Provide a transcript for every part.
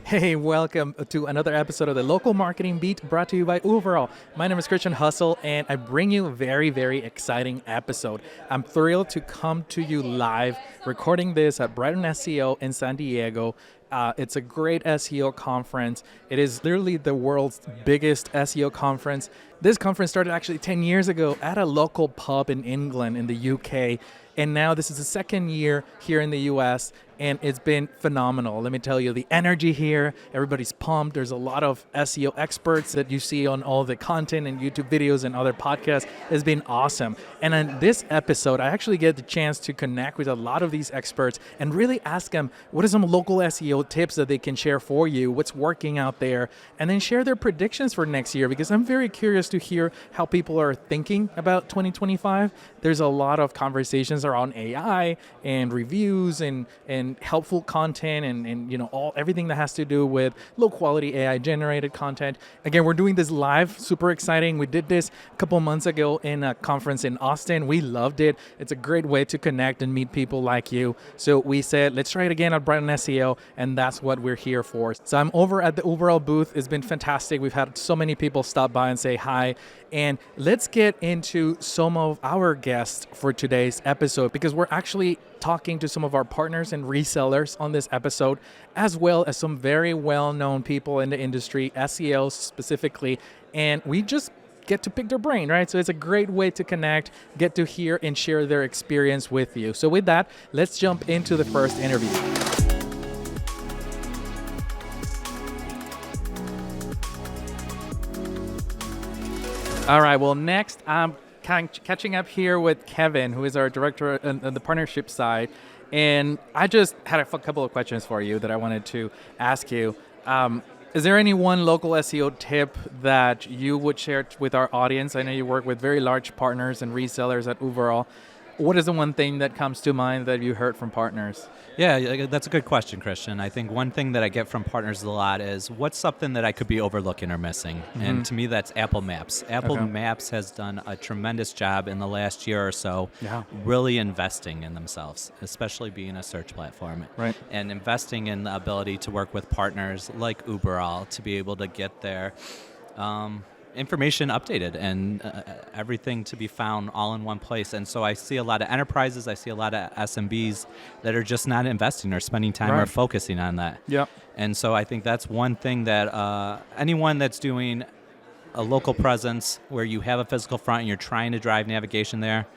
Hey, welcome to another episode of the Local Marketing Beat brought to you by Uberall. My name is Christian Hustle, and I bring you a very, very exciting episode. I'm thrilled to come to you live, recording this at BrightonSEO in San Diego. It's a great SEO conference. It is literally the world's biggest SEO conference. This conference started actually 10 years ago at a local pub in England, in the UK. And now this is the second year here in the US, and it's been phenomenal. Let me tell you, the energy here, everybody's pumped. There's a lot of SEO experts that you see on all the content and YouTube videos and other podcasts. It's been awesome. And in this episode, I actually get the chance to connect with a lot of these experts and really ask them, what are some local SEO tips that they can share for you? What's working out there? And then share their predictions for next year, because I'm very curious to hear how people are thinking about 2025. There's a lot of conversations around AI and reviews and helpful content and you know, everything that has to do with low quality AI generated content. Again, we're doing this live, super exciting. We did this a couple months ago in a conference in Austin. We loved it. It's a great way to connect and meet people like you. So we said, let's try it again at BrightonSEO, and that's what we're here for. So I'm over at the Uberall booth. It's been fantastic. We've had so many people stop by and say hi. And let's get into some of our guests for today's episode, because we're actually talking to some of our partners and resellers on this episode, as well as some very well-known people in the industry, SEOs specifically, and we just get to pick their brain, right? So it's a great way to connect, get to hear and share their experience with you. So with that, let's jump into the first interview. All right, well, next I'm catching up here with Kevin, who is our director on the partnership side. And I just had a couple of questions for you that I wanted to ask you. Is there any one local SEO tip that you would share with our audience? I know you work with very large partners and resellers at Uberall. What is the one thing that comes to mind that you heard from partners? Yeah, that's a good question, Christian. I think one thing that I get from partners a lot is, what's something that I could be overlooking or missing? Mm-hmm. And to me, that's Apple Maps. Apple Maps has done a tremendous job in the last year or so, really investing in themselves, especially being a search platform. Right. And investing in the ability to work with partners like Uberall to be able to get their information updated and everything to be found all in one place. And so I see a lot of enterprises, I see a lot of SMBs that are just not investing or spending time or focusing on that. Yep. And so I think that's one thing that anyone that's doing a local presence where you have a physical front and you're trying to drive navigation there,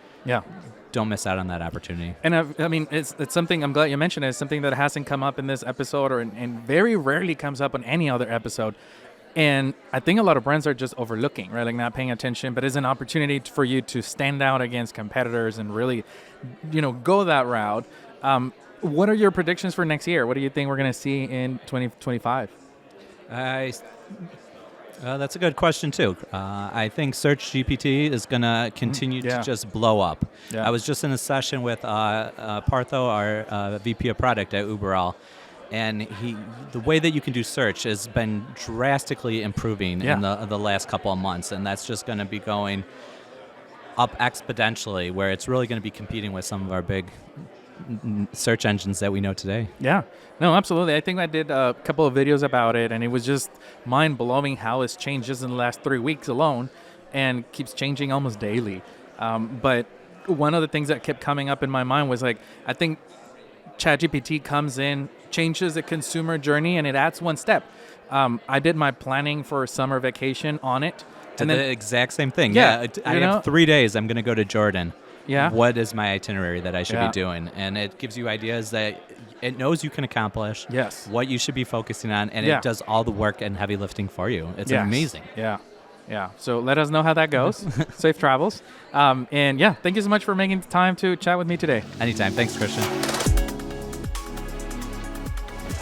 don't miss out on that opportunity. And I mean, it's something, I'm glad you mentioned it. It's something that hasn't come up in this episode and very rarely comes up on any other episode. And I think a lot of brands are just overlooking, right? Like not paying attention, but it's an opportunity for you to stand out against competitors and really, you know, go that route. What are your predictions for next year? What do you think we're going to see in 2025? That's a good question too. I think SearchGPT is going to continue to just blow up. Yeah. I was just in a session with Partho, our VP of product at Uberall. And the way that you can do search has been drastically improving in the last couple of months, and that's just going to be going up exponentially, where it's really going to be competing with some of our big search engines that we know today. Yeah, no, absolutely. I think I did a couple of videos about it, and it was just mind-blowing how it's changed just in the last 3 weeks alone, and keeps changing almost daily. But one of the things that kept coming up in my mind was like, I think ChatGPT comes in, changes the consumer journey, and it adds one step. I did my planning for summer vacation on it. And then the exact same thing. I have 3 days. I'm going to go to Jordan. Yeah. What is my itinerary that I should be doing? And it gives you ideas that it knows you can accomplish. Yes. What you should be focusing on, and it does all the work and heavy lifting for you. It's amazing. Yeah. So let us know how that goes. Safe travels. And thank you so much for making the time to chat with me today. Anytime. Thanks, Christian.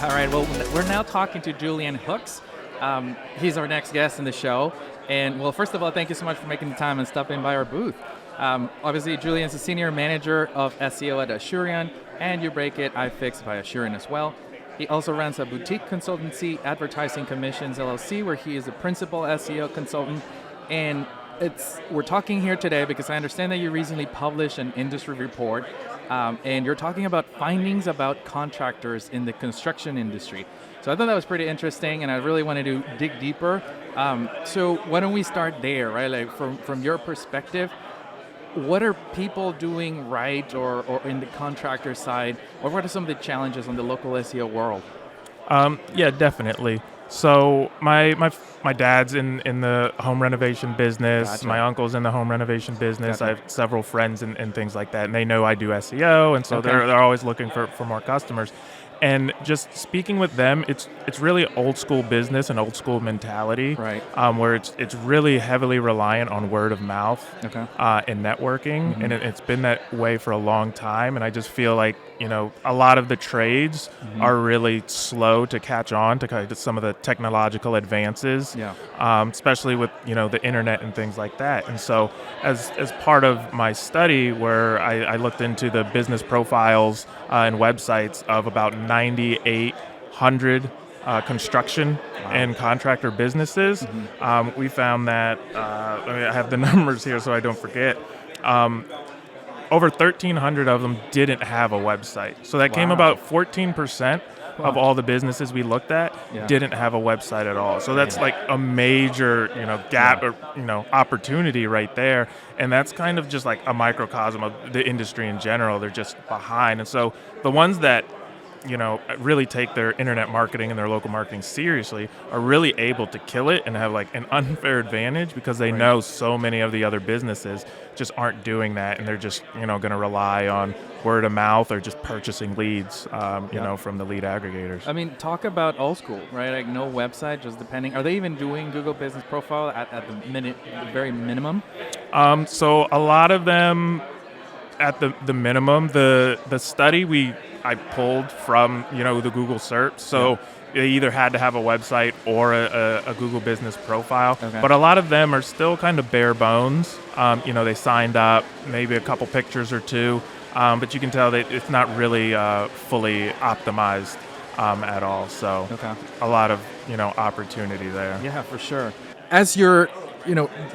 All right, well, we're now talking to Julian Hooks. He's our next guest in the show. And, well, first of all, thank you so much for making the time and stopping by our booth. Obviously, Julian's a senior manager of SEO at Asurion, and You Break It, I Fix by Asurion as well. He also runs a boutique consultancy, Advertising Commissions LLC, where he is a principal SEO consultant. And we're talking here today because I understand that you recently published an industry report, and you're talking about findings about contractors in the construction industry. So I thought that was pretty interesting, and I really wanted to dig deeper. So why don't we start there, right? Like from your perspective, what are people doing right or in the contractor side, or what are some of the challenges on the local SEO world? Yeah, definitely. So my dad's in the home renovation business. Gotcha. My uncle's in the home renovation business. Definitely. I have several friends and things like that, and they know I do SEO, and so Okay. they're always looking for more customers. And just speaking with them, it's really old school business and old school mentality, Right. where it's really heavily reliant on word of mouth, Okay. and networking, and it's been that way for a long time. And I just feel like a lot of the trades are really slow to catch on to kind of some of the technological advances, Yeah. especially with the internet and things like that. And so as part of my study, where I looked into the business profiles and websites of about 9,800 construction and contractor businesses, we found that I have the numbers here so I don't forget. Over 1,300 of them didn't have a website. So that came Wow. about 14% of all the businesses we looked at didn't have a website at all. So that's like a major, gap or, opportunity right there. And that's kind of just like a microcosm of the industry in general. They're just behind. And so the ones that really take their internet marketing and their local marketing seriously are really able to kill it and have like an unfair advantage because they know so many of the other businesses just aren't doing that, and they're just going to rely on word of mouth or just purchasing leads from the lead aggregators. I mean, talk about old school, right? Like no website, just depending. Are they even doing Google Business Profile at the very minimum? So a lot of them at the minimum. The study I pulled from the Google search, so they either had to have a website or a Google Business Profile. Okay. But a lot of them are still kind of bare bones. They signed up, maybe a couple pictures or two, but you can tell that it's not really fully optimized at all. So a lot of opportunity there. Yeah, for sure. As you're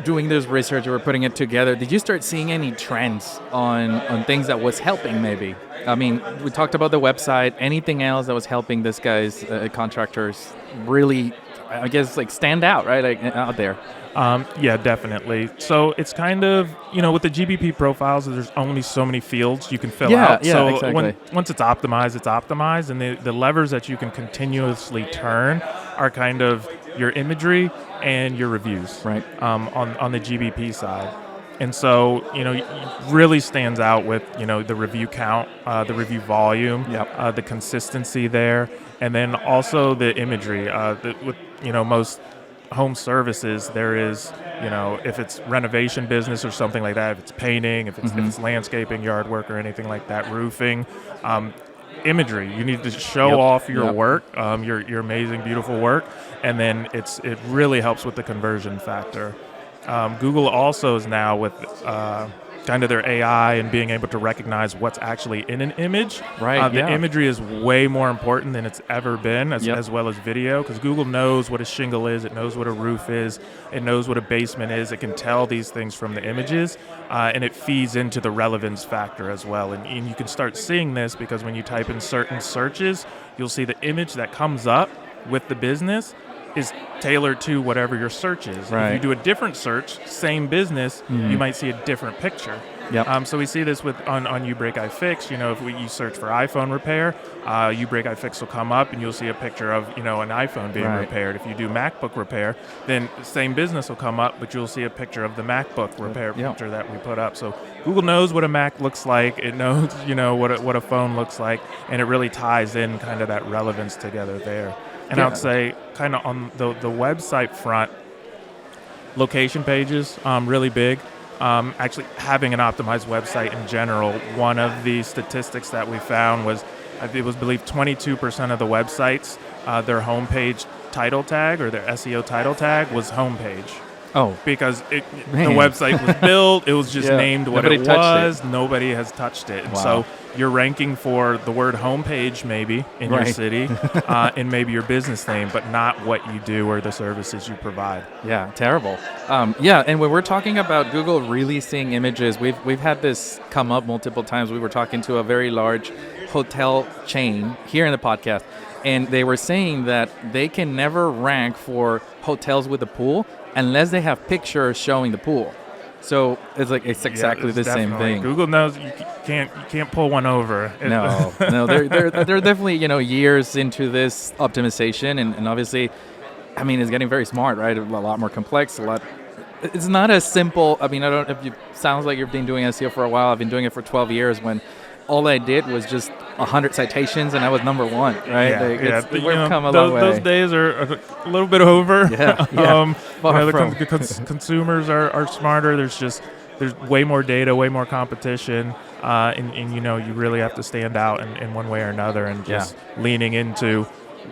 doing this research or putting it together, did you start seeing any trends on things that was helping maybe? I mean, we talked about the website. Anything else that was helping this guy's contractors really, I guess, like stand out, right? Like out there. Yeah, definitely. So it's kind of, with the GBP profiles, there's only so many fields you can fill out. Yeah, so exactly. Once it's optimized, and the levers that you can continuously turn are kind of your imagery and your reviews, right? On the GBP side. And so, it really stands out with, the review count, the review volume, the consistency there, and then also the imagery. With most home services, there is, if it's renovation business or something like that, if it's painting, if it's landscaping, yard work, or anything like that, roofing, imagery. You need to show off your work, your amazing, beautiful work, and then it really helps with the conversion factor. Google also is now with kind of their AI and being able to recognize what's actually in an image. Right. The imagery is way more important than it's ever been, as well as video, because Google knows what a shingle is, it knows what a roof is, it knows what a basement is. It can tell these things from the images, and it feeds into the relevance factor as well. And you can start seeing this because when you type in certain searches, you'll see the image that comes up with the business is tailored to whatever your search is. Right. If you do a different search, same business, you might see a different picture. So we see this with on UBreak-iFix. If you search for iPhone repair, UBreak-iFix will come up and you'll see a picture of an iPhone being repaired. If you do MacBook repair, then the same business will come up, but you'll see a picture of the MacBook repair picture that we put up. So Google knows what a Mac looks like. It knows what a phone looks like, and it really ties in kind of that relevance together there. And I would say kind of on the website front, location pages, really big. Actually having an optimized website in general, one of the statistics that we found was, it was believed 22% of the websites, their homepage title tag or their SEO title tag was homepage. Oh. Because the Man. website was built, it was just named what Nobody it touched was. Nobody has touched it. And Wow. so you're ranking for the word homepage maybe in your city and maybe your business name, but not what you do or the services you provide. Yeah, terrible. And when we're talking about Google really seeing images, we've had this come up multiple times. We were talking to a very large hotel chain here in the podcast, and they were saying that they can never rank for hotels with a pool unless they have pictures showing the pool. So it's exactly the same thing. Google knows you can't pull one over. No, they're definitely years into this optimization, and obviously, I mean, it's getting very smart, right? A lot more complex. It's not as simple. I mean, I don't. If you sounds like you've been doing SEO for a while. I've been doing it for 12 years. When all I did was just 100 citations, and I was number one, right? We've come a long way. Those days are a little bit over. Consumers are smarter. There's way more data, way more competition, and you really have to stand out in one way or another, and just leaning into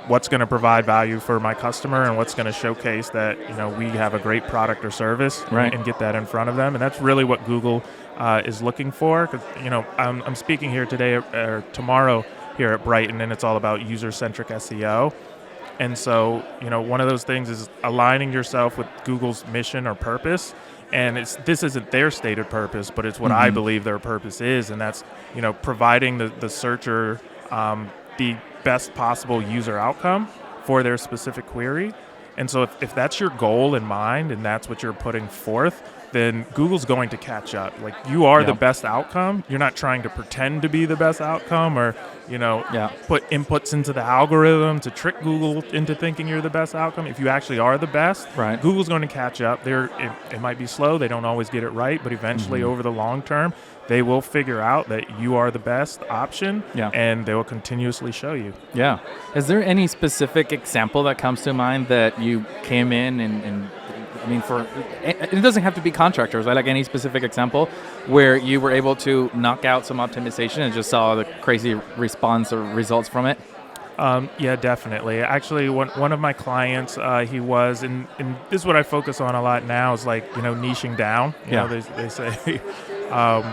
what's going to provide value for my customer and what's going to showcase that we have a great product or service, and get that in front of them. And that's really what Google is looking for. Because I'm speaking here today or tomorrow here at Brighton, and it's all about user-centric SEO. And so one of those things is aligning yourself with Google's mission or purpose. And this isn't their stated purpose, but it's what I believe their purpose is, and that's providing the searcher the best possible user outcome for their specific query. And so if that's your goal in mind and that's what you're putting forth, then Google's going to catch up. Like, you are the best outcome. You're not trying to pretend to be the best outcome or, put inputs into the algorithm to trick Google into thinking you're the best outcome. If you actually are the best, Google's going to catch up. It might be slow. They don't always get it right, but eventually over the long term, they will figure out that you are the best option, and they will continuously show you. Yeah. Is there any specific example that comes to mind that you came in and I mean, it doesn't have to be contractors, right? Like, any specific example where you were able to knock out some optimization and just saw the crazy response or results from it? Yeah, definitely. Actually, one of my clients, he was, and this is what I focus on a lot now, is niching down. You know, they say,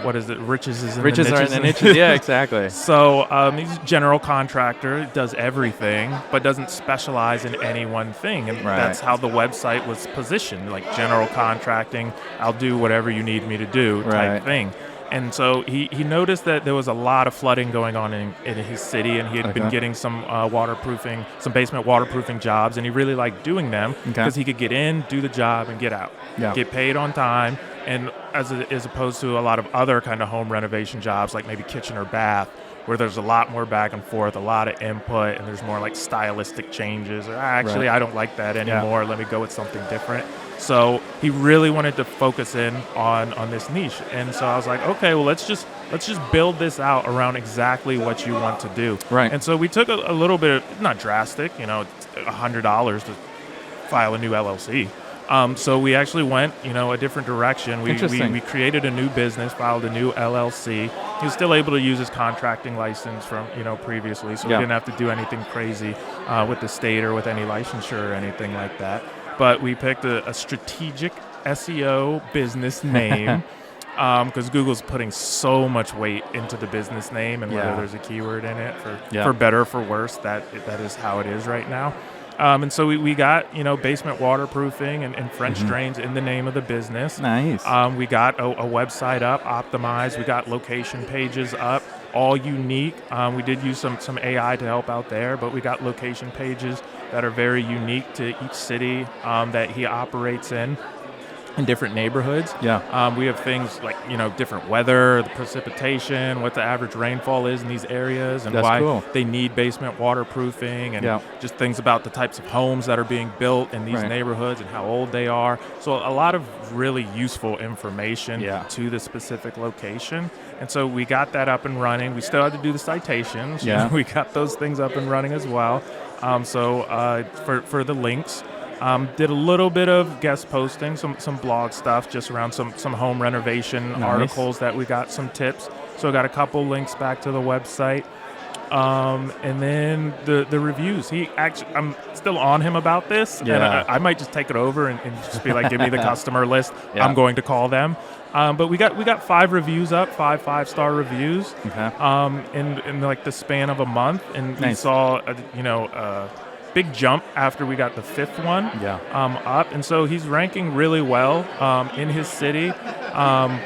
what is it? Riches are in the niches. Yeah, exactly. So he's a general contractor, does everything, but doesn't specialize in any one thing. And that's how the website was positioned, like general contracting, I'll do whatever you need me to do type thing. And so he noticed that there was a lot of flooding going on in his city, and he had been getting some basement waterproofing jobs, and he really liked doing them because he could get in, do the job, and get out, get paid on time. And as opposed to a lot of other kind of home renovation jobs, like maybe kitchen or bath, where there's a lot more back and forth, a lot of input, and there's more like stylistic changes. Or actually, I don't like that anymore. Let me go with something different. So he really wanted to focus in on this niche. And so I was like, okay, well, let's just build this out around exactly what you want to do. Right. And so we took a little bit, not drastic, $100 to file a new LLC. So we actually went, a different direction. We created a new business, filed a new LLC. He was still able to use his contracting license from, previously, so we didn't have to do anything crazy with the state or with any licensure or anything like that. But we picked a strategic SEO business name because Google's putting so much weight into the business name and whether there's a keyword in it for better or for worse. That is how it is right now. And so we got, basement waterproofing and French drains in the name of the business. Nice. We got a website up, optimized. We got location pages up, all unique. We did use some AI to help out there, but we got location pages that are very unique to each city that he operates in different neighborhoods. We have things like, different weather, the precipitation, what the average rainfall is in these areas, and why they need basement waterproofing, and just things about the types of homes that are being built in these neighborhoods and how old they are. So a lot of really useful information to the specific location. And so we got that up and running. We still had to do the citations. We got those things up and running as well. So for the links, did a little bit of guest posting, some blog stuff just around some home renovation articles that we got some tips. So I got a couple links back to the website. And then the reviews. I'm still on him about this, and I might just take it over and just be like, give me the customer list. Yeah. I'm going to call them. But we got 5 reviews up, 5-star reviews, in like the span of a month, and we saw a big jump after we got the 5th one up, and so he's ranking really well in his city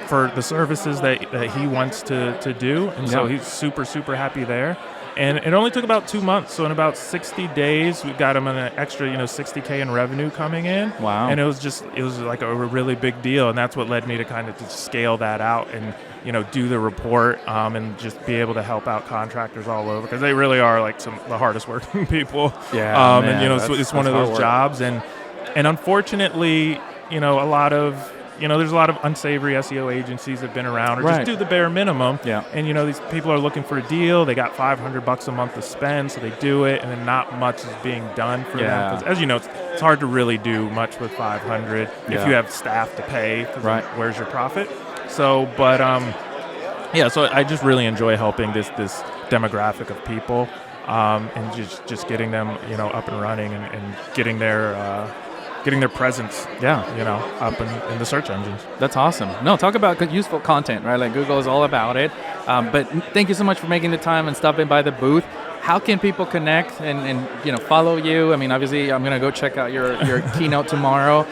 for the services that he wants to do, and so he's super happy there. And it only took about 2 months, so in about 60 days, we got him an extra, $60K in revenue coming in. Wow! And it was like a really big deal, and that's what led me to kind of just scale that out and do the report and just be able to help out contractors all over, because they really are like some of the hardest working people. Yeah, man, and it's one of those jobs, and unfortunately, a lot of there's a lot of unsavory SEO agencies that have been around or just do the bare minimum. Yeah. And, these people are looking for a deal. They got $500 a month to spend, so they do it, and then not much is being done for them. Because, as you know, it's hard to really do much with $500 if you have staff to pay. Right. Where's your profit? So, but, so I just really enjoy helping this demographic of people and just getting them, up and running and getting their presence, up in the search engines. That's awesome. No, talk about useful content, right? Like Google is all about it. But thank you so much for making the time and stopping by the booth. How can people connect and follow you? I mean, obviously, I'm going to go check out your keynote tomorrow.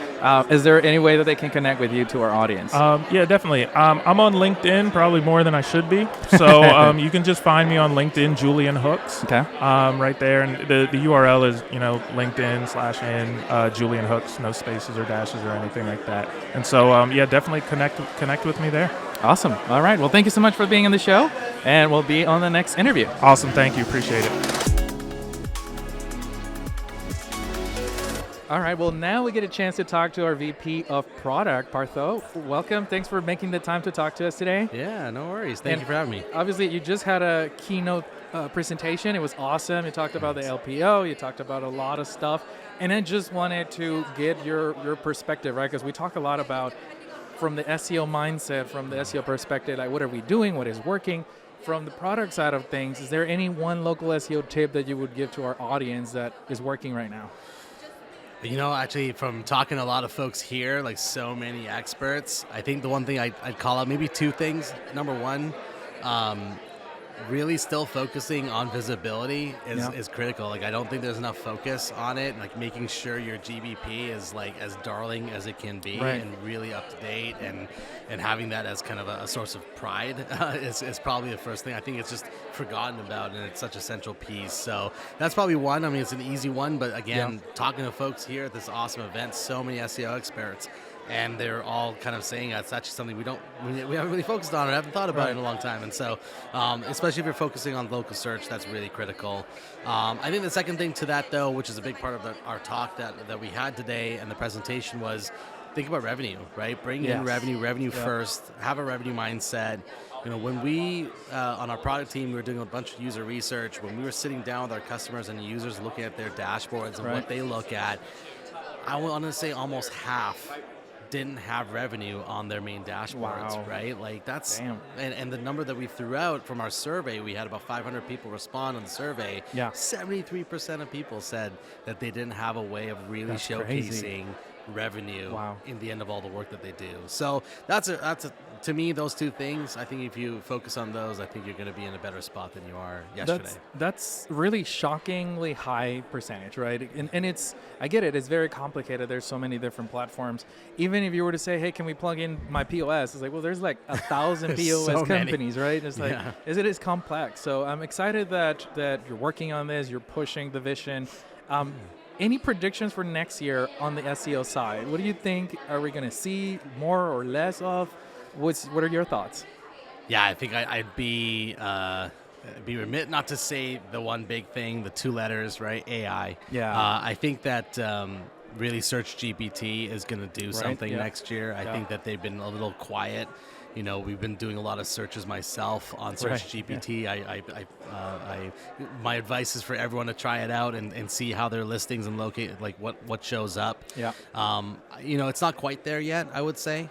Is there any way that they can connect with you to our audience? Yeah, definitely. I'm on LinkedIn, probably more than I should be. So you can just find me on LinkedIn, Julian Hooks. Okay. Right there, and the URL is LinkedIn/in Julian Hooks, no spaces or dashes or anything like that. And so definitely connect with me there. Awesome. All right. Well, thank you so much for being on the show, and we'll be on the next interview. Awesome. Thank you. Appreciate it. All right. Well, now we get a chance to talk to our VP of Product, Partho. Welcome. Thanks for making the time to talk to us today. Yeah, no worries. Thank you for having me. Obviously, you just had a keynote presentation. It was awesome. You talked about the LPO. You talked about a lot of stuff. And I just wanted to get your perspective, right? Because we talk a lot about from the SEO mindset, from the SEO perspective, like what are we doing, what is working. From the product side of things, is there any one local SEO tip that you would give to our audience that is working right now? Actually, from talking to a lot of folks here, like so many experts, I think the one thing I'd call out, maybe 2 things. Number one, really still focusing on visibility is critical. Like, I don't think there's enough focus on it. Like, making sure your GBP is like as darling as it can be and really up to date, and having that as kind of a source of pride is probably the first thing. I think it's just forgotten about, and it's such a central piece. So that's probably one. I mean, it's an easy one, but again, talking to folks here at this awesome event, so many SEO experts, and they're all kind of saying that's actually something we haven't really focused on or haven't thought about in a long time. And so, especially if you're focusing on local search, that's really critical. I think the second thing to that, though, which is a big part of our talk that we had today and the presentation, was think about revenue, right? Bring in revenue first, have a revenue mindset. When we, on our product team, we were doing a bunch of user research, when we were sitting down with our customers and users looking at their dashboards and what they look at, I want to say almost half didn't have revenue on their main dashboards, right? Like that's, and the number that we threw out from our survey, we had about 500 people respond on the survey. 73% of people said that they didn't have a way of really showcasing revenue in the end of all the work that they do. So that's to me, those 2 things, I think if you focus on those, I think you're going to be in a better spot than you are yesterday. That's really shockingly high percentage, right? And it's, I get it, it's very complicated. There's so many different platforms. Even if you were to say, hey, can we plug in my POS? It's like, well, there's like 1,000 POS companies, right? It's like, it is complex. So I'm excited that you're working on this, you're pushing the vision. Any predictions for next year on the SEO side? What do you think? Are we going to see more or less of? What are your thoughts? Yeah, I think I'd be remit not to say the one big thing, the 2 letters, right? AI. Yeah. I think that really SearchGPT is going to do something next year. I think that they've been a little quiet. We've been doing a lot of searches myself on SearchGPT. My advice is for everyone to try it out and see how their listings and locate like what shows up. Yeah. It's not quite there yet, I would say.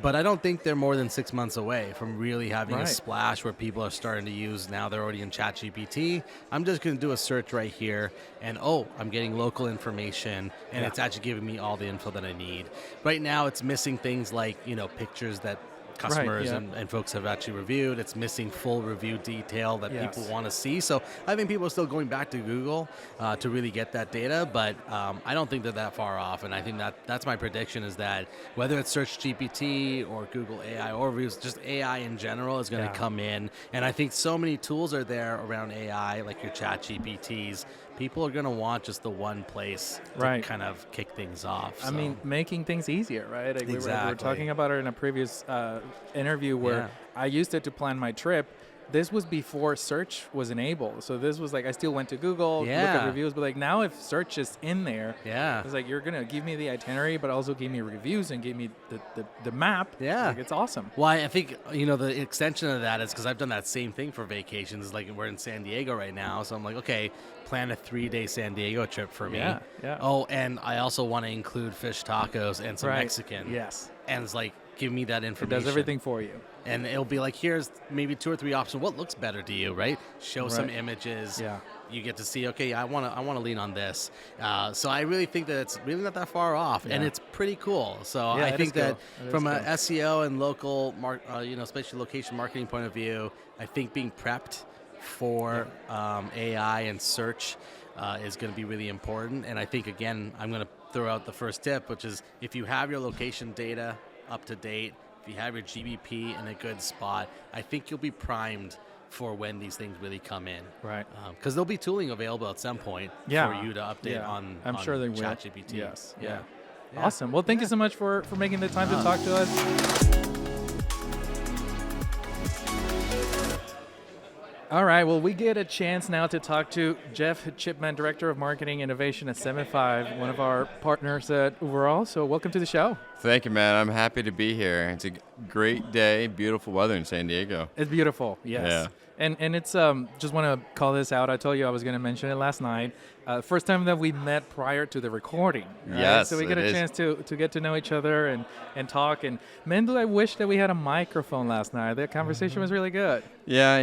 But I don't think they're more than 6 months away from really having a Right. splash where people are starting to use. Now they're already in ChatGPT. I'm just going to do a search right here, and I'm getting local information, and Yeah. it's actually giving me all the info that I need. Right now, it's missing things like pictures that customers yeah. and folks have actually reviewed. It's missing full review detail that Yes. people want to see. So I think people are still going back to Google to really get that data, but I don't think they're that far off. And I think that's my prediction, is that whether it's SearchGPT or Google AI or reviews, just AI in general is going to Yeah. come in. And I think so many tools are there around AI, like your ChatGPTs. People are going to want just the one place to Right. kind of kick things off. I So, mean, making things easier, right? Like we were Exactly. talking about it in a previous interview where Yeah. I used it to plan my trip. This was before search was enabled. So this was like, I still went to Google, look at Yeah. reviews, but like now if search is in there, yeah. it's like, you're going to give me the itinerary, but also give me reviews and give me the map. Yeah. Like, it's awesome. Well, I think, the extension of that is because I've done that same thing for vacations. Like, we're in San Diego right now, so I'm like, okay, plan a 3-day San Diego trip for me. Yeah, yeah. Oh, and I also want to include fish tacos and some Right. Mexican. Yes. And it's like, give me that It information. does everything for you. And it'll be like, here's maybe 2 or 3 options. What looks better to you, right? Show some Right. images. Yeah. You get to see, okay, I want to lean on this. So I really think that it's really not that far off, and Yeah. it's pretty cool. So Yeah, I it think is cool. that It is from a cool. SEO and local, especially location marketing point of view, I think being prepped for AI and search is going to be really important. And I think, again, I'm going to throw out the first tip, which is if you have your location data up to date, if you have your GBP in a good spot, I think you'll be primed for when these things really come in. Right. Because there'll be tooling available at some point Yeah. for you to update Yeah. on I'm sure they will. ChatGPT. Yes. Yeah. Awesome. Well, thank you so much for making the time to talk to us. All right. Well, we get a chance now to talk to Jeff Chipman, Director of Marketing Innovation at Semify, one of our partners at Uberall. So welcome to the show. Thank you, man. I'm happy to be here. It's a great day, beautiful weather in San Diego. It's beautiful. Yes. Yeah. And it's just want to call this out. I told you I was going to mention it last night. First time that we met prior to the recording. Right? Yes, So we get it a is. chance to get to know each other and talk. And man, do I wish that we had a microphone last night. The conversation was really good. Yeah,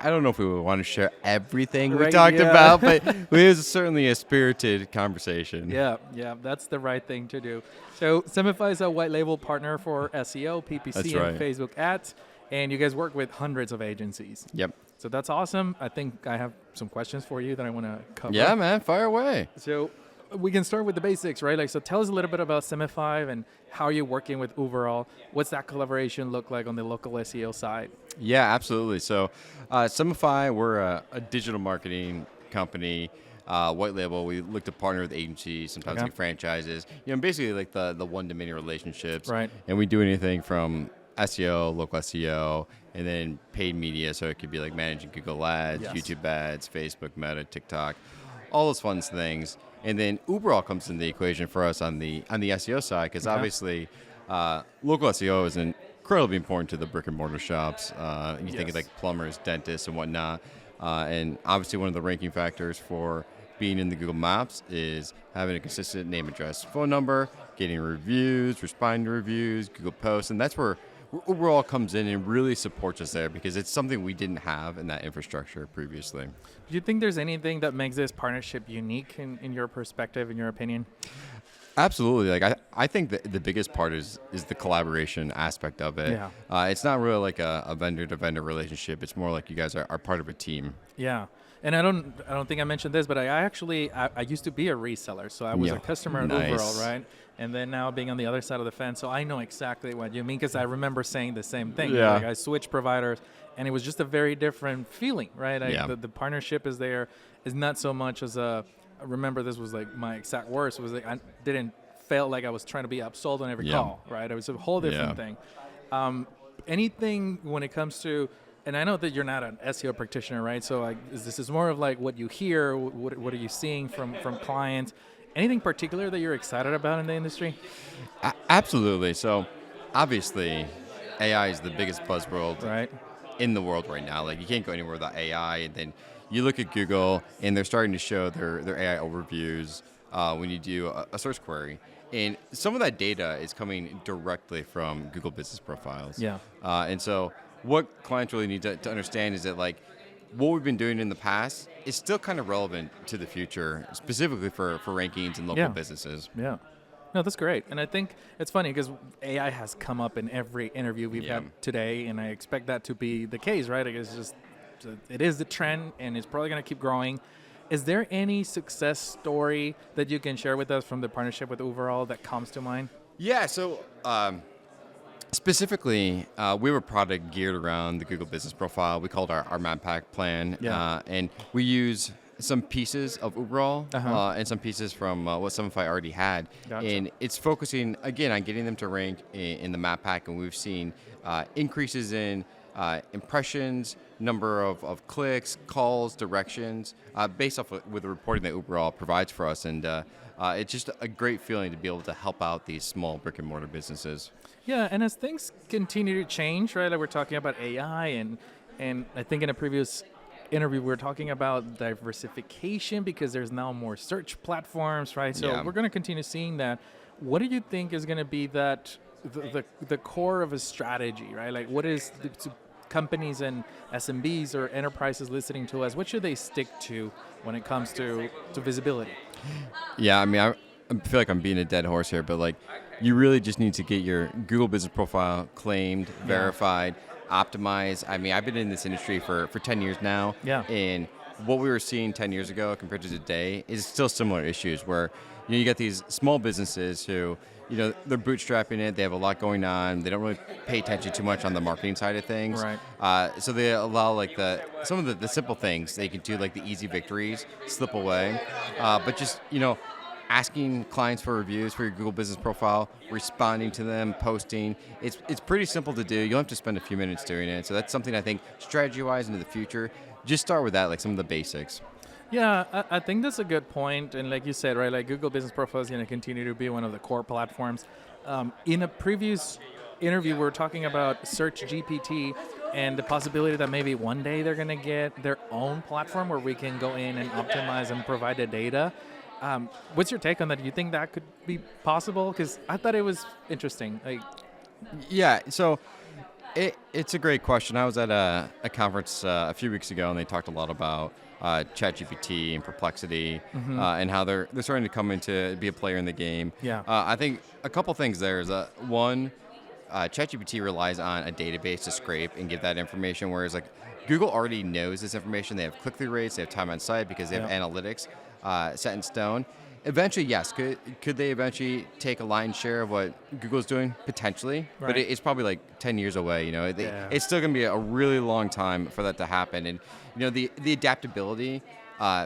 I don't know if we would want to share everything we Right, talked yeah. about, but it was certainly a spirited conversation. Yeah, that's the right thing to do. So Semify is a white label partner for SEO, PPC, That's and right. Facebook ads. And you guys work with hundreds of agencies. Yep. So that's awesome. I think I have some questions for you that I want to cover. Yeah, man, fire away. So we can start with the basics, right? Like, so tell us a little bit about Semify and how you're working with Uberall. What's that collaboration look like on the local SEO side? Yeah, absolutely. So, Semify, we're a digital marketing company, white label. We look to partner with agencies, sometimes Okay. like franchises. Basically like the one-to-many relationships. Right. And we do anything from SEO, local SEO, and then paid media. So it could be like managing Google Ads, Yes. YouTube Ads, Facebook, Meta, TikTok, all those fun things. And then Uberall comes in the equation for us on the SEO side, because Okay. obviously local SEO is incredibly important to the brick and mortar shops. You think Yes. of like plumbers, dentists, and whatnot. And obviously one of the ranking factors for being in the Google Maps is having a consistent name, address, phone number, getting reviews, responding to reviews, Google posts, and that's where Uberall comes in and really supports us there, because it's something we didn't have in that infrastructure previously. Do you think there's anything that makes this partnership unique in your perspective, in your opinion? Absolutely. Like I think that the biggest part is the collaboration aspect of it. Yeah. It's not really like a vendor to vendor relationship. It's more like you guys are part of a team. Yeah. And I don't think I mentioned this, but I used to be a reseller. So I was Yeah. a customer at Nice. Uberall, right? And then now being on the other side of the fence, so I know exactly what you mean, because I remember saying the same thing. Yeah. Like I switched providers, and it was just a very different feeling, right? Yeah. The partnership is there. Is not so much as I remember this was like my exact words. Was like I didn't feel like I was trying to be upsold on every Yeah. call, right? It was a whole different Yeah. thing. Anything when it comes to, and I know that you're not an SEO practitioner, right? So like, this is more of like what you hear. What are you seeing from clients? Anything particular that you're excited about in the industry? Absolutely. So obviously AI is the biggest buzzword Right. in the world right now. Like you can't go anywhere without AI. And then you look at Google and they're starting to show their AI overviews when you do a search query. And some of that data is coming directly from Google Business Profiles. Yeah. And so what clients really need to understand is that like what we've been doing in the past is still kind of relevant to the future, specifically for rankings and local businesses. Yeah. No, that's great. And I think it's funny because AI has come up in every interview we've had today, and I expect that to be the case, right? It is the trend, and it's probably going to keep growing. Is there any success story that you can share with us from the partnership with Uberall that comes to mind? Yeah, so specifically, we have a product geared around the Google Business Profile. We call it our Map Pack plan, and we use some pieces of Uberall and some pieces from what Sumify already had. Gotcha. And it's focusing, again, on getting them to rank in the Map Pack, and we've seen increases in impressions, number of clicks, calls, directions, based off with the reporting that Uberall provides for us. And it's just a great feeling to be able to help out these small brick and mortar businesses. Yeah, and as things continue to change, right, like we're talking about AI, and I think in a previous interview we were talking about diversification because there's now more search platforms, right? So we're going to continue seeing that. What do you think is going to be that the core of a strategy, right? Like what is the companies and SMBs or enterprises listening to us, what should they stick to when it comes to visibility? Yeah, I mean, I feel like I'm being a dead horse here, but like you really just need to get your Google Business Profile claimed, verified, optimized. I mean, I've been in this industry for 10 years now, and what we were seeing 10 years ago compared to today is still similar issues where you get these small businesses who, they're bootstrapping it. They have a lot going on. They don't really pay attention too much on the marketing side of things. Right. So they allow like some of the simple things they can do, like the easy victories, slip away. But just asking clients for reviews for your Google Business Profile, responding to them, posting. It's pretty simple to do. You'll have to spend a few minutes doing it. So that's something I think strategy-wise into the future. Just start with that, like some of the basics. Yeah, I think that's a good point. And like you said, right, like Google Business Profile is going to continue to be one of the core platforms. In a previous interview, we were talking about SearchGPT and the possibility that maybe one day they're going to get their own platform where we can go in and optimize and provide the data. What's your take on that? Do you think that could be possible? Because I thought it was interesting. Yeah, so it's a great question. I was at a conference a few weeks ago, and they talked a lot about ChatGPT and Perplexity and how they're starting to come into be a player in the game. Yeah. I think a couple things there is one, ChatGPT relies on a database to scrape and give that information, whereas like Google already knows this information. They have click-through rates, they have time on site because they have analytics set in stone. Eventually, yes. Could they eventually take a lion's share of what Google's doing? Potentially, but it's probably like 10 years away. It's still going to be a really long time for that to happen. And the adaptability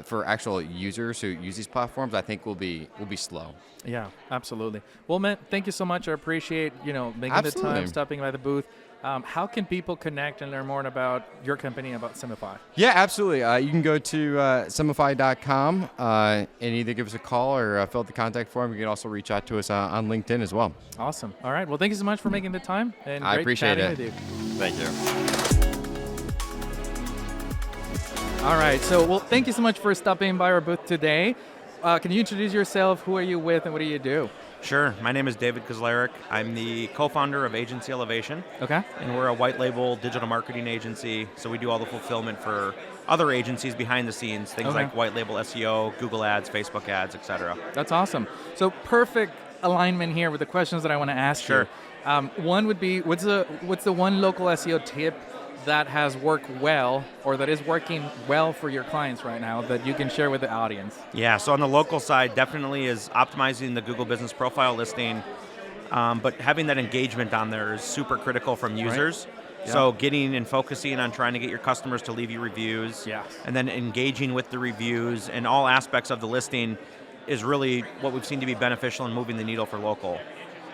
for actual users who use these platforms, I think will be slow. Yeah, absolutely. Well, Matt, thank you so much. I appreciate making the time, stopping by the booth. How can people connect and learn more about your company, about Sumify? Yeah, absolutely. You can go to sumify.com and either give us a call or fill out the contact form. You can also reach out to us on LinkedIn as well. Awesome. All right. Well, thank you so much for making the time. And I great appreciate chatting it. with you. Thank you. All right. So, thank you so much for stopping by our booth today. Can you introduce yourself? Who are you with and what do you do? Sure. My name is David Kozlarek. I'm the co-founder of Agency Elevation. Okay. And we're a white label digital marketing agency. So we do all the fulfillment for other agencies behind the scenes, things like white label SEO, Google ads, Facebook ads, etc. That's awesome. So perfect alignment here with the questions that I want to ask you. One would be, what's the one local SEO tip that has worked well or that is working well for your clients right now that you can share with the audience? Yeah, so on the local side, definitely is optimizing the Google Business Profile listing, but having that engagement on there is super critical from users. Right. So getting and focusing on trying to get your customers to leave you reviews, and then engaging with the reviews and all aspects of the listing is really what we've seen to be beneficial in moving the needle for local.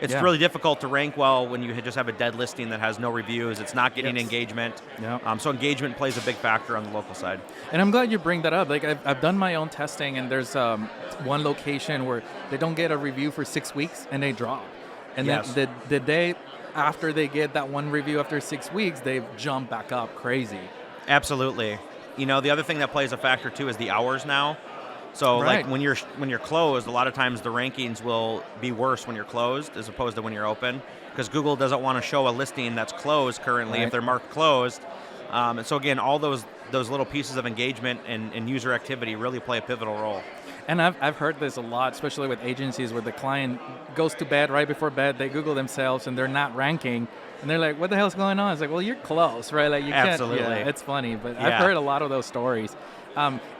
It's really difficult to rank well when you just have a dead listing that has no reviews. It's not getting engagement. So engagement plays a big factor on the local side. And I'm glad you bring that up. Like I've done my own testing, and there's one location where they don't get a review for 6 weeks and they drop. And then the day after they get that one review after 6 weeks, they've jumped back up crazy. Absolutely. The other thing that plays a factor too is the hours now. So Right. like when you're closed, a lot of times the rankings will be worse when you're closed as opposed to when you're open, because Google doesn't want to show a listing that's closed currently Right. if they're marked closed. And so again, all those little pieces of engagement and user activity really play a pivotal role. And I've heard this a lot, especially with agencies where the client goes to bed right before bed, they Google themselves and they're not ranking. And they're like, what the hell's going on? It's like, well, you're close, right? Like you Absolutely. can't. Yeah, it's funny, but I've Yeah. heard a lot of those stories.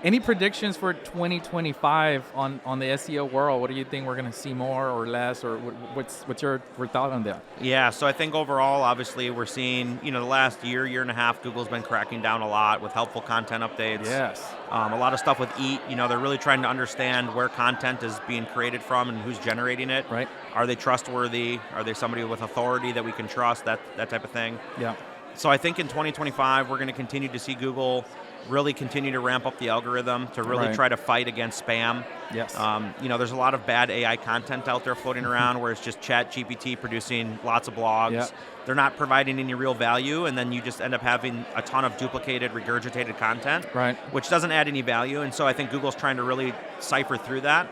Any predictions for 2025 on the SEO world? What do you think we're going to see more or less, or what's your thought on that? Yeah, so I think overall, obviously, we're seeing, the last year and a half, Google's been cracking down a lot with helpful content updates. Yes. A lot of stuff with EAT, they're really trying to understand where content is being created from and who's generating it. Right. Are they trustworthy? Are they somebody with authority that we can trust? That type of thing. Yeah. So I think in 2025, we're going to continue to see Google really continue to ramp up the algorithm to really Right. try to fight against spam. Yes. There's a lot of bad AI content out there floating around where it's just ChatGPT producing lots of blogs. Yeah. They're not providing any real value, and then you just end up having a ton of duplicated, regurgitated content, Right. which doesn't add any value. And so I think Google's trying to really cipher through that.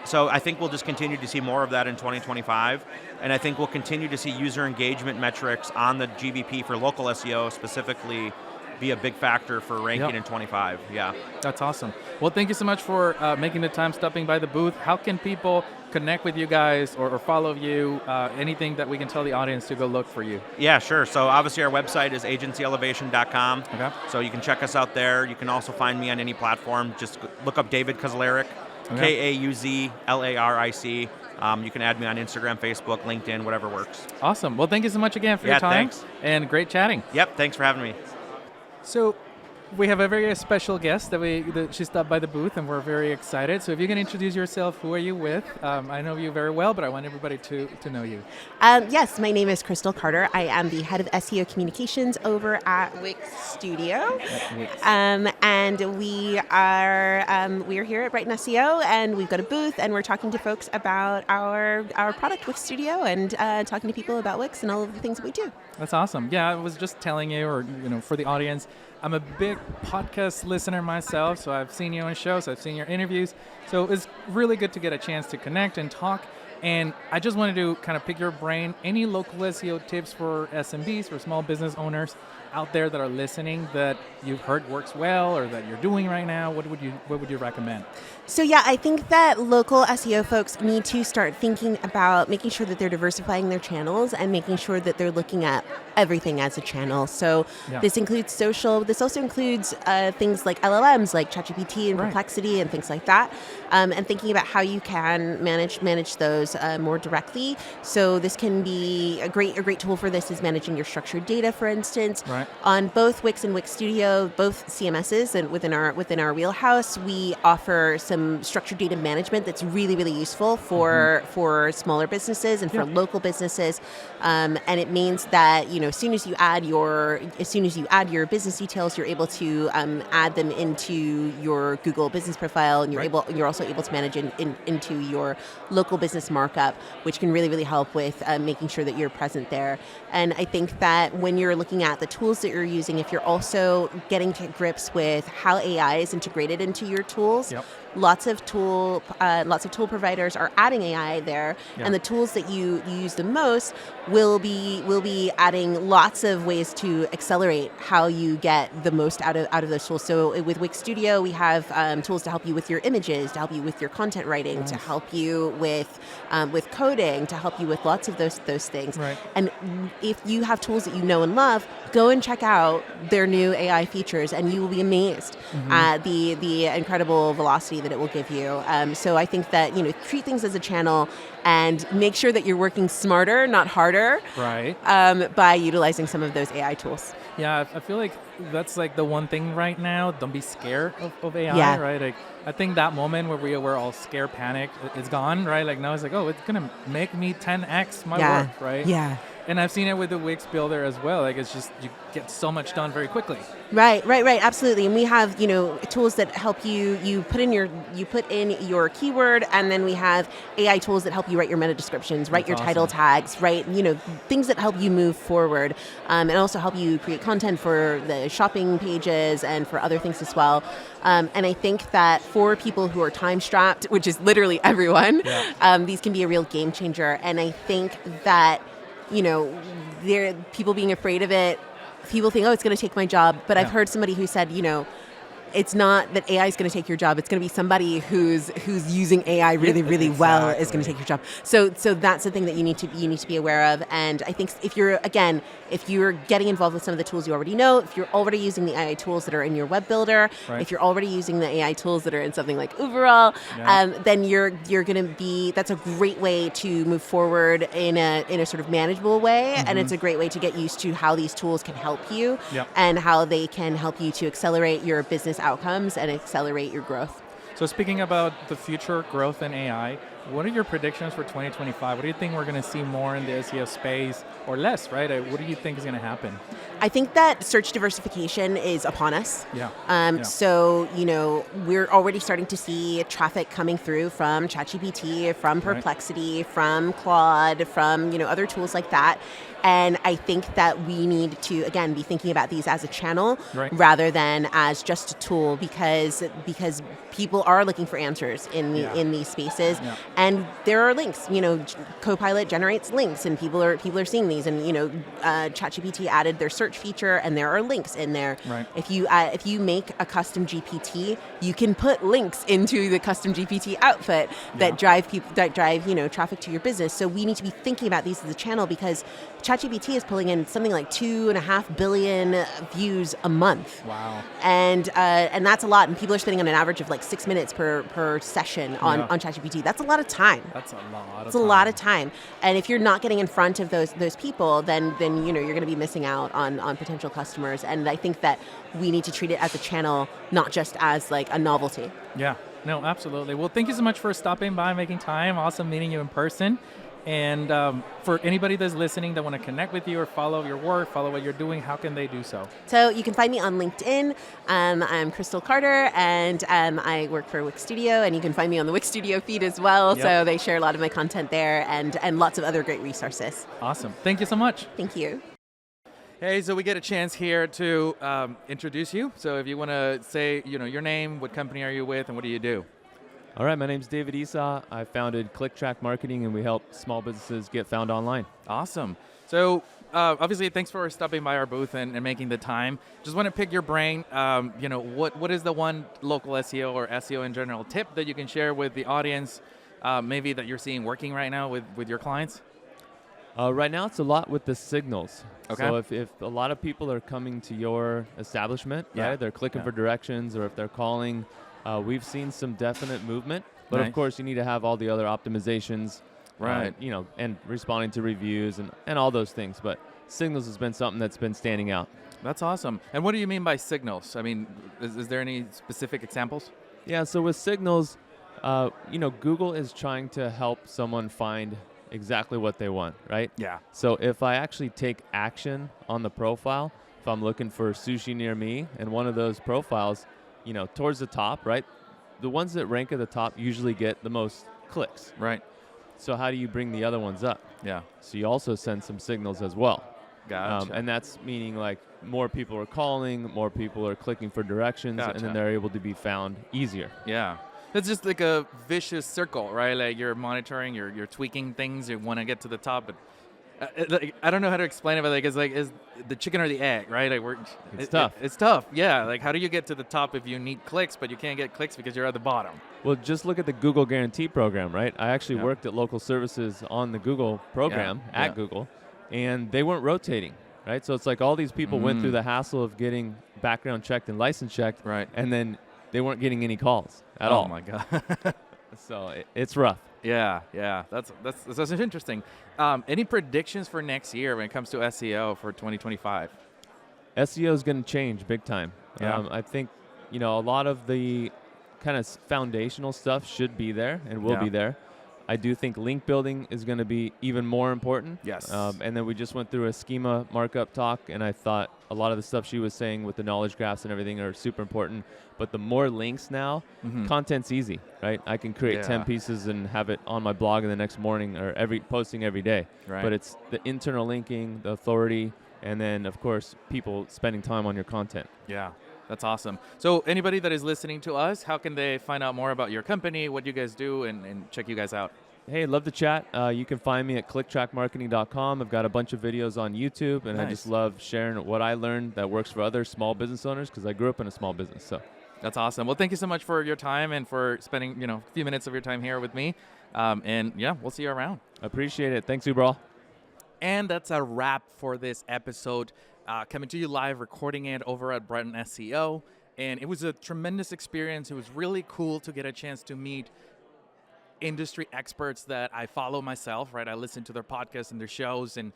So I think we'll just continue to see more of that in 2025. And I think we'll continue to see user engagement metrics on the GBP for local SEO specifically be a big factor for ranking Yep. in 25. Yeah. That's awesome. Well, thank you so much for making the time, stopping by the booth. How can people connect with you guys or follow you? Anything that we can tell the audience to go look for you? Yeah, sure. So obviously our website is agencyelevation.com. Okay. So you can check us out there. You can also find me on any platform. Just look up David Kozlaric, Okay. Kauzlaric. You can add me on Instagram, Facebook, LinkedIn, whatever works. Awesome. Well, thank you so much again for your Yeah, time. thanks. And great chatting. Yep, thanks for having me. So we have a very special guest that she stopped by the booth, and we're very excited. So if you can introduce yourself, who are you with? I know you very well, but I want everybody to know you. Yes, my name is Crystal Carter. I am the head of SEO communications over at Wix Studio. And we are here at Brighton SEO, and we've got a booth, and we're talking to folks about our product, Wix Studio, and talking to people about Wix and all of the things that we do. That's awesome. Yeah, I was just telling you, or for the audience, I'm a big podcast listener myself, so I've seen you on shows, I've seen your interviews. So it's really good to get a chance to connect and talk. And I just wanted to kind of pick your brain. Any local SEO tips for SMBs, for small business owners out there that are listening that you've heard works well or that you're doing right now? What would you recommend? So yeah, I think that local SEO folks need to start thinking about making sure that they're diversifying their channels and making sure that they're looking at everything as a channel. So this includes social. This also includes things like LLMs, like ChatGPT and Perplexity and things like that, and thinking about how you can manage those more directly. So this can be a great tool for this is managing your structured data, for instance. Right. On both Wix and Wix Studio, both CMSs, and within our wheelhouse, we offer some structured data management that's really, really useful for smaller businesses and for local businesses. And it means that as soon as you add your business details, you're able to add them into your Google business profile, and you're also able to manage into your local business markup, which can really, really help with making sure that you're present there. And I think that when you're looking at the tools that you're using, if you're also getting to grips with how AI is integrated into your tools, lots of tool providers are adding AI there, and the tools that you use the most will be adding lots of ways to accelerate how you get the most out of those tools. So with Wix Studio, we have tools to help you with your images, to help you with your content writing, to help you with coding, to help you with lots of those things. Right. And if you have tools that you know and love, go and check out their new AI features, and you will be amazed at the incredible velocity that it will give you. So I think that treat things as a channel and make sure that you're working smarter, not harder, Right. by utilizing some of those AI tools. Yeah, I feel like that's like the one thing right now. Don't be scared of AI, right? Like, I think that moment where we were all scared, panicked, it's gone, right? Like now it's like, oh, it's gonna make me 10x my work, right? Yeah. And I've seen it with the Wix builder as well. Like it's just you get so much done very quickly. Right, absolutely. And we have, tools that help you put in your keyword, and then we have AI tools that help you write your meta descriptions, write your title tags, write, things that help you move forward, and also help you create content for the shopping pages and for other things as well. And I think that for people who are time strapped, which is literally everyone, these can be a real game changer. And I think that, people being afraid of it, people think, oh, it's going to take my job. But I've heard somebody who said, it's not that AI is going to take your job. It's going to be somebody who's using AI really, really well is going to take your job. So that's the thing that you need to be aware of. And I think if you're getting involved with some of the tools you already know, if you're already using the AI tools that are in your web builder, if you're already using the AI tools that are in something like Uberall, then you're going to be. That's a great way to move forward in a sort of manageable way, and it's a great way to get used to how these tools can help you and how they can help you to accelerate your business outcomes and accelerate your growth. So speaking about the future growth in AI, what are your predictions for 2025? What do you think we're going to see more in the SEO space or less, right? What do you think is going to happen? I think that search diversification is upon us. So, we're already starting to see traffic coming through from ChatGPT, from Perplexity, from Claude, from, other tools like that. And I think that we need to, again, be thinking about these as a channel rather than as just a tool because people are looking for answers in these spaces. And there are links. Copilot generates links, and people are seeing these. And ChatGPT added their search feature, and there are links in there. If you make a custom GPT, you can put links into the custom GPT output that drive traffic to your business. So we need to be thinking about these as a channel because ChatGPT is pulling in something like 2.5 billion views a month. Wow. And that's a lot. And people are spending on an average of like 6 minutes per session on ChatGPT. That's a lot of time. It's a lot of time. And if you're not getting in front of those people, then you're going to be missing out on potential customers. And I think that we need to treat it as a channel, not just as like a novelty. Yeah. No, absolutely. Well, thank you so much for stopping by, making time. Awesome meeting you in person. And for anybody that's listening that want to connect with you or follow your work, follow what you're doing, how can they do so? So you can find me on LinkedIn. I'm Crystal Carter, and I work for Wix Studio, and you can find me on the Wix Studio feed as well. So they share a lot of my content there and lots of other great resources. Awesome. Thank you so much. Thank you. Hey, so we get a chance here to introduce you. So if you want to say, your name, what company are you with, and what do you do? All right, my name's David Esau. I founded ClickTrack Marketing, and we help small businesses get found online. Awesome. So obviously, thanks for stopping by our booth and making the time. Just want to pick your brain. What is the one local SEO or SEO in general tip that you can share with the audience, maybe that you're seeing working right now with your clients? Right now, it's a lot with the signals. Okay. So if a lot of people are coming to your establishment, right, they're clicking for directions, or if they're calling, we've seen some definite movement. But of course, you need to have all the other optimizations, and responding to reviews and all those things. But signals has been something that's been standing out. That's awesome. And what do you mean by signals? I mean, is there any specific examples? Yeah, so with signals, Google is trying to help someone find exactly what they want, right? Yeah. So if I actually take action on the profile, if I'm looking for sushi near me, and one of those profiles, towards the top, right? The ones that rank at the top usually get the most clicks. Right. So how do you bring the other ones up? Yeah. So you also send some signals as well. Gotcha. And that's meaning like more people are calling, more people are clicking for directions, and then they're able to be found easier. Yeah. It's just like a vicious circle, right? Like you're monitoring, you're tweaking things, you want to get to the top, but I don't know how to explain it, but it's like is the chicken or the egg, right? Like it's tough. It's tough, yeah. Like how do you get to the top if you need clicks, but you can't get clicks because you're at the bottom? Well, just look at the Google Guarantee program, right? I actually worked at local services on the Google program at Google, and they weren't rotating, right? So it's like all these people went through the hassle of getting background checked and license checked, right? And then they weren't getting any calls at all. Oh my God. So it's rough. Yeah. That's interesting. Any predictions for next year when it comes to SEO for 2025? SEO is going to change big time. Yeah. I think, a lot of the kind of foundational stuff should be there and will be there. I do think link building is going to be even more important. Yes. And then we just went through a schema markup talk, and I thought a lot of the stuff she was saying with the knowledge graphs and everything are super important. But the more links now, content's easy, right? I can create 10 pieces and have it on my blog in the next morning or posting every day. Right. But it's the internal linking, the authority, and then, of course, people spending time on your content. Yeah. That's awesome. So anybody that is listening to us, how can they find out more about your company, what you guys do, and check you guys out? Hey, love to chat. You can find me at clicktrackmarketing.com. I've got a bunch of videos on YouTube, and I just love sharing what I learned that works for other small business owners because I grew up in a small business. So that's awesome. Well, thank you so much for your time and for spending a few minutes of your time here with me. And yeah, we'll see you around. Appreciate it. Thanks, Uberall. And that's a wrap for this episode. Coming to you live, recording it over at Brighton SEO. And it was a tremendous experience. It was really cool to get a chance to meet industry experts that I follow myself, right? I listen to their podcasts and their shows and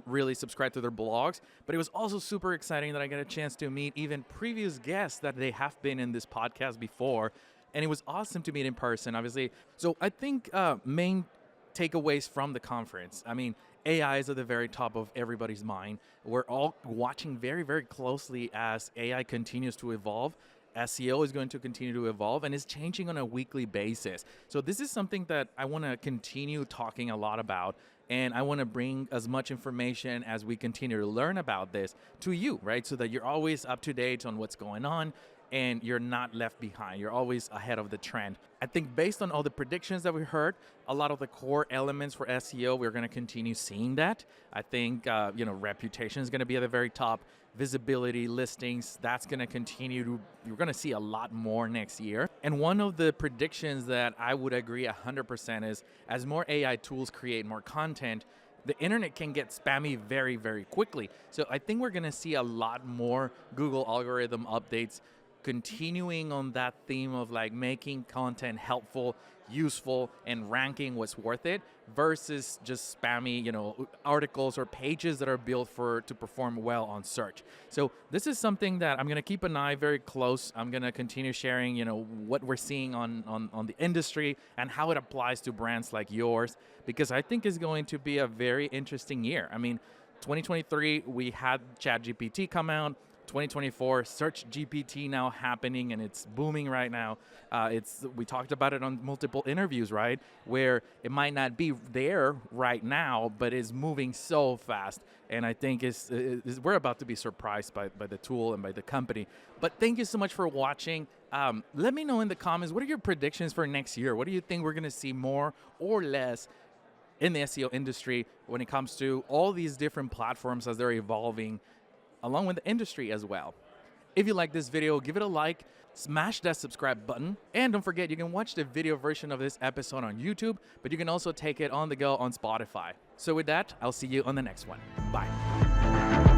really subscribe to their blogs. But it was also super exciting that I got a chance to meet even previous guests that they have been in this podcast before. And it was awesome to meet in person, obviously. So I think main takeaways from the conference. I mean, AI is at the very top of everybody's mind. We're all watching very, very closely as AI continues to evolve. SEO is going to continue to evolve and is changing on a weekly basis. So this is something that I want to continue talking a lot about, and I want to bring as much information as we continue to learn about this to you, right? So that you're always up to date on what's going on and you're not left behind. You're always ahead of the trend. I think based on all the predictions that we heard, a lot of the core elements for SEO, we're going to continue seeing that. I think, reputation is going to be at the very top. Visibility, listings, that's going to continue you're going to see a lot more next year. And one of the predictions that I would agree 100% is as more AI tools create more content, the internet can get spammy very, very quickly. So I think we're going to see a lot more Google algorithm updates continuing on that theme of like making content helpful, useful, and ranking what's worth it versus just spammy, articles or pages that are built to perform well on search. So this is something that I'm going to keep an eye very close. I'm going to continue sharing, what we're seeing on the industry and how it applies to brands like yours, because I think it's going to be a very interesting year. I mean, 2023, we had ChatGPT come out. 2024, SearchGPT now happening, and it's booming right now. We talked about it on multiple interviews, right? Where it might not be there right now, but it's moving so fast. And I think we're about to be surprised by the tool and by the company. But thank you so much for watching. Let me know in the comments, what are your predictions for next year? What do you think we're going to see more or less in the SEO industry when it comes to all these different platforms as they're evolving, along with the industry as well? If you like this video, give it a like, smash that subscribe button, and don't forget you can watch the video version of this episode on YouTube, but you can also take it on the go on Spotify. So with that, I'll see you on the next one. Bye.